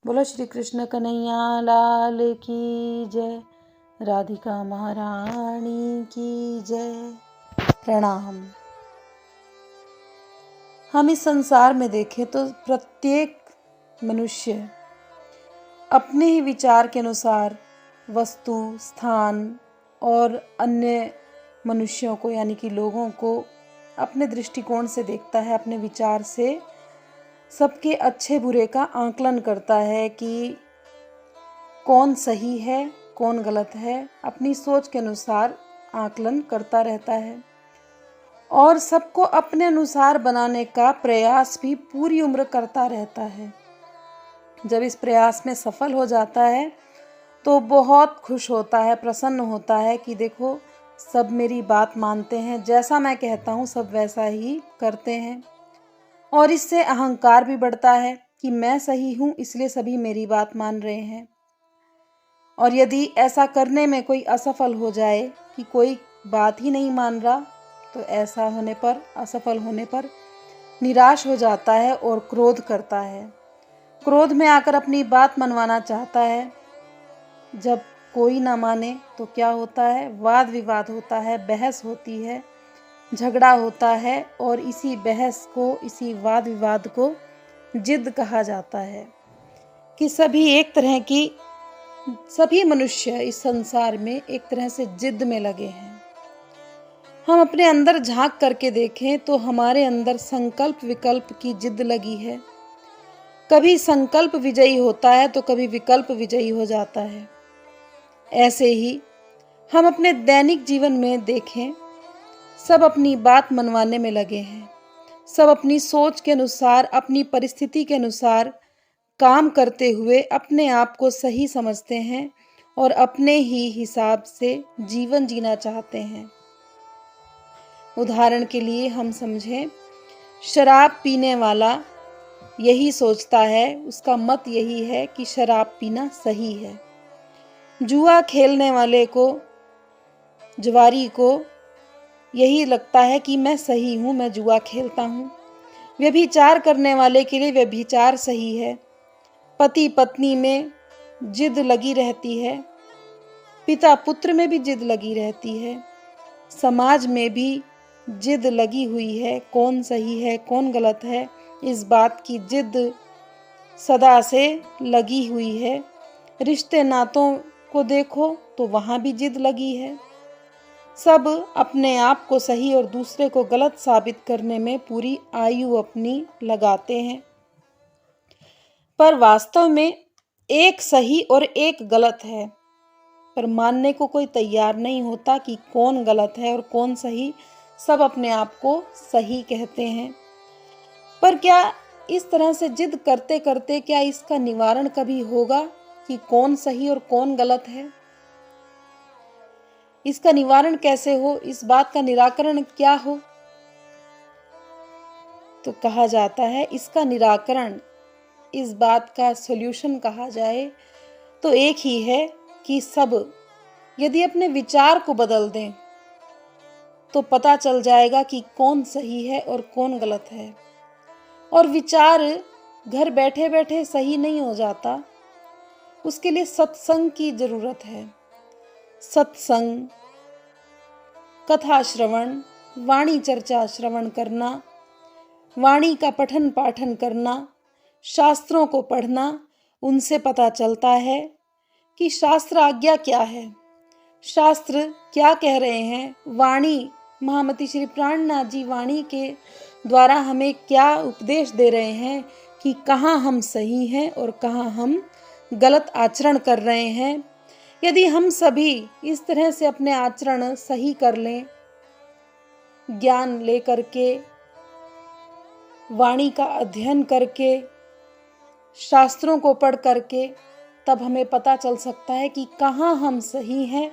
बोलो श्री कृष्ण कन्हैया लाल की जय, राधिका महारानी की जय। प्रणाम। हम इस संसार में देखें तो प्रत्येक मनुष्य अपने ही विचार के अनुसार वस्तु, स्थान और अन्य मनुष्यों को यानी कि लोगों को अपने दृष्टिकोण से देखता है। अपने विचार से सबके अच्छे बुरे का आकलन करता है कि कौन सही है कौन गलत है। अपनी सोच के अनुसार आकलन करता रहता है और सबको अपने अनुसार बनाने का प्रयास भी पूरी उम्र करता रहता है। जब इस प्रयास में सफल हो जाता है तो बहुत खुश होता है, प्रसन्न होता है कि देखो सब मेरी बात मानते हैं, जैसा मैं कहता हूँ सब वैसा ही करते हैं। और इससे अहंकार भी बढ़ता है कि मैं सही हूँ इसलिए सभी मेरी बात मान रहे हैं। और यदि ऐसा करने में कोई असफल हो जाए कि कोई बात ही नहीं मान रहा तो ऐसा होने पर, असफल होने पर निराश हो जाता है और क्रोध करता है। क्रोध में आकर अपनी बात मनवाना चाहता है। जब कोई ना माने तो क्या होता है, वाद विवाद होता है, बहस होती है, झगड़ा होता है और इसी बहस को, इसी वाद विवाद को जिद कहा जाता है। कि सभी मनुष्य इस संसार में एक तरह से जिद में लगे हैं। हम अपने अंदर झांक करके देखें तो हमारे अंदर संकल्प विकल्प की जिद लगी है। कभी संकल्प विजयी होता है तो कभी विकल्प विजयी हो जाता है। ऐसे ही हम अपने दैनिक जीवन में देखें, सब अपनी बात मनवाने में लगे हैं। सब अपनी सोच के अनुसार, अपनी परिस्थिति के अनुसार काम करते हुए अपने आप को सही समझते हैं और अपने ही हिसाब से जीवन जीना चाहते हैं। उदाहरण के लिए हम समझें, शराब पीने वाला यही सोचता है, उसका मत यही है कि शराब पीना सही है। जुआ खेलने वाले को, जुआरी को यही लगता है कि मैं सही हूँ, मैं जुआ खेलता हूँ। व्यभिचार करने वाले के लिए व्यभिचार सही है। पति पत्नी में जिद लगी रहती है, पिता पुत्र में भी जिद लगी रहती है, समाज में भी जिद लगी हुई है। कौन सही है कौन गलत है, इस बात की जिद सदा से लगी हुई है। रिश्ते नातों को देखो तो वहाँ भी जिद लगी है। सब अपने आप को सही और दूसरे को गलत साबित करने में पूरी आयु अपनी लगाते हैं। पर वास्तव में एक सही और एक गलत है, पर मानने को कोई तैयार नहीं होता कि कौन गलत है और कौन सही। सब अपने आप को सही कहते हैं। पर क्या इस तरह से जिद करते करते क्या इसका निवारण कभी होगा कि कौन सही और कौन गलत है? इसका निवारण कैसे हो, इस बात का निराकरण क्या हो? तो कहा जाता है इसका निराकरण, इस बात का सॉल्यूशन कहा जाए तो एक ही है कि सब यदि अपने विचार को बदल दें तो पता चल जाएगा कि कौन सही है और कौन गलत है। और विचार घर बैठे बैठे सही नहीं हो जाता, उसके लिए सत्संग की जरूरत है। सत्संग, कथा श्रवण, वाणी चर्चा श्रवण करना, वाणी का पठन पाठन करना, शास्त्रों को पढ़ना, उनसे पता चलता है कि शास्त्र आज्ञा क्या है, शास्त्र क्या कह रहे हैं। वाणी, महामती श्री प्राणनाथ जी वाणी के द्वारा हमें क्या उपदेश दे रहे हैं कि कहाँ हम सही हैं और कहाँ हम गलत आचरण कर रहे हैं। यदि हम सभी इस तरह से अपने आचरण सही कर लें, ज्ञान लेकर के, वाणी का अध्ययन करके, शास्त्रों को पढ़ करके, तब हमें पता चल सकता है कि कहाँ हम सही हैं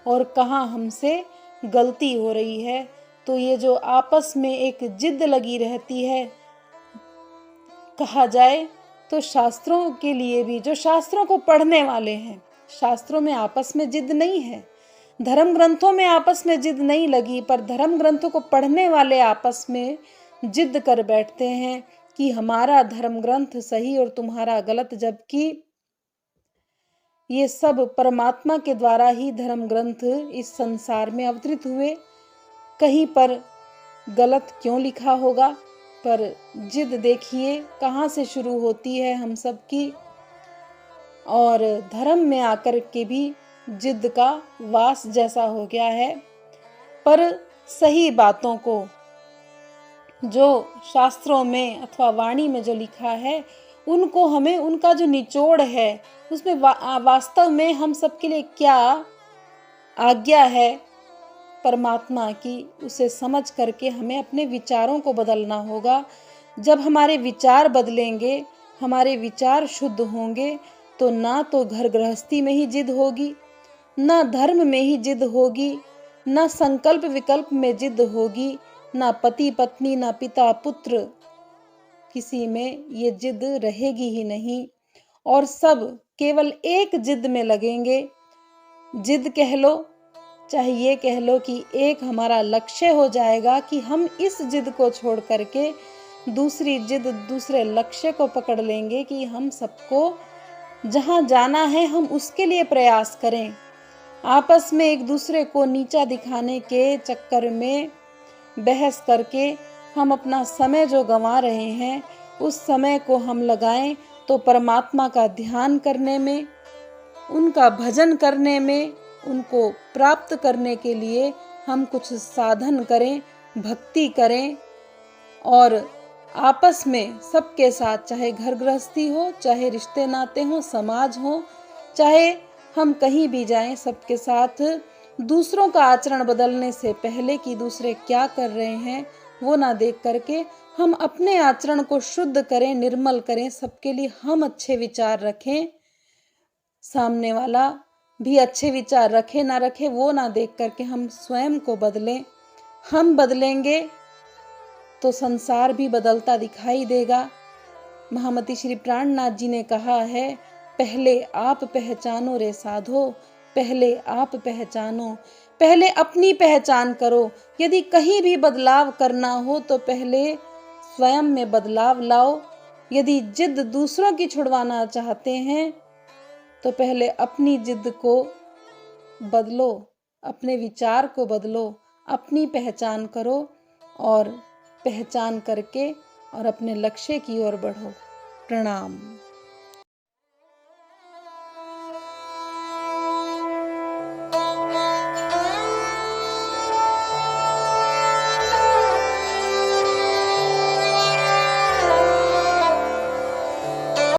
और कहाँ हमसे गलती हो रही है। तो ये जो आपस में एक जिद लगी रहती है, कहा जाए तो शास्त्रों के लिए भी, जो शास्त्रों को पढ़ने वाले हैं, शास्त्रों में आपस में जिद नहीं है, धर्म ग्रंथों में आपस में जिद नहीं लगी, पर धर्म ग्रंथों को पढ़ने वाले आपस में जिद कर बैठते हैं कि हमारा धर्म ग्रंथ सही और तुम्हारा गलत, जबकि ये सब परमात्मा के द्वारा ही धर्म ग्रंथ इस संसार में अवतरित हुए। कहीं पर गलत क्यों लिखा होगा? पर जिद देखिए कहाँ से शुरू होती है हम सब की, और धर्म में आकर के भी जिद का वास जैसा हो गया है। पर सही बातों को जो शास्त्रों में अथवा वाणी में जो लिखा है, उनको हमें, उनका जो निचोड़ है उसमें वास्तव में हम सबके लिए क्या आज्ञा है परमात्मा की, उसे समझ करके हमें अपने विचारों को बदलना होगा। जब हमारे विचार बदलेंगे, हमारे विचार शुद्ध होंगे, तो ना तो घर गृहस्थी में ही जिद होगी, ना धर्म में ही जिद होगी, ना संकल्प विकल्प में जिद होगी, ना पति पत्नी, ना पिता पुत्र, किसी में ये जिद रहेगी ही नहीं। और सब केवल एक जिद में लगेंगे। जिद कह लो, चाहे ये कह लो कि एक हमारा लक्ष्य हो जाएगा कि हम इस जिद को छोड़ करके दूसरी जिद, दूसरे लक्ष्य को पकड़ लेंगे कि हम सबको जहाँ जाना है हम उसके लिए प्रयास करें। आपस में एक दूसरे को नीचा दिखाने के चक्कर में बहस करके हम अपना समय जो गंवा रहे हैं, उस समय को हम लगाएं तो परमात्मा का ध्यान करने में, उनका भजन करने में, उनको प्राप्त करने के लिए हम कुछ साधन करें, भक्ति करें। और आपस में सबके साथ, चाहे घर गृहस्थी हो, चाहे रिश्ते नाते हो, समाज हो, चाहे हम कहीं भी जाएं, सबके साथ दूसरों का आचरण बदलने से पहले कि दूसरे क्या कर रहे हैं वो ना देख करके हम अपने आचरण को शुद्ध करें, निर्मल करें। सबके लिए हम अच्छे विचार रखें, सामने वाला भी अच्छे विचार रखे ना रखे वो ना देख करके हम स्वयं को बदलें। हम बदलेंगे तो संसार भी बदलता दिखाई देगा। महामती श्री प्राणनाथ जी ने कहा है, पहले आप पहचानो रे साधो, पहले आप पहचानो। पहले अपनी पहचान करो। यदि कहीं भी बदलाव करना हो तो पहले स्वयं में बदलाव लाओ। यदि जिद दूसरों की छुड़वाना चाहते हैं तो पहले अपनी जिद को बदलो, अपने विचार को बदलो, अपनी पहचान करो और पहचान करके और अपने लक्ष्य की ओर बढ़ो। प्रणाम।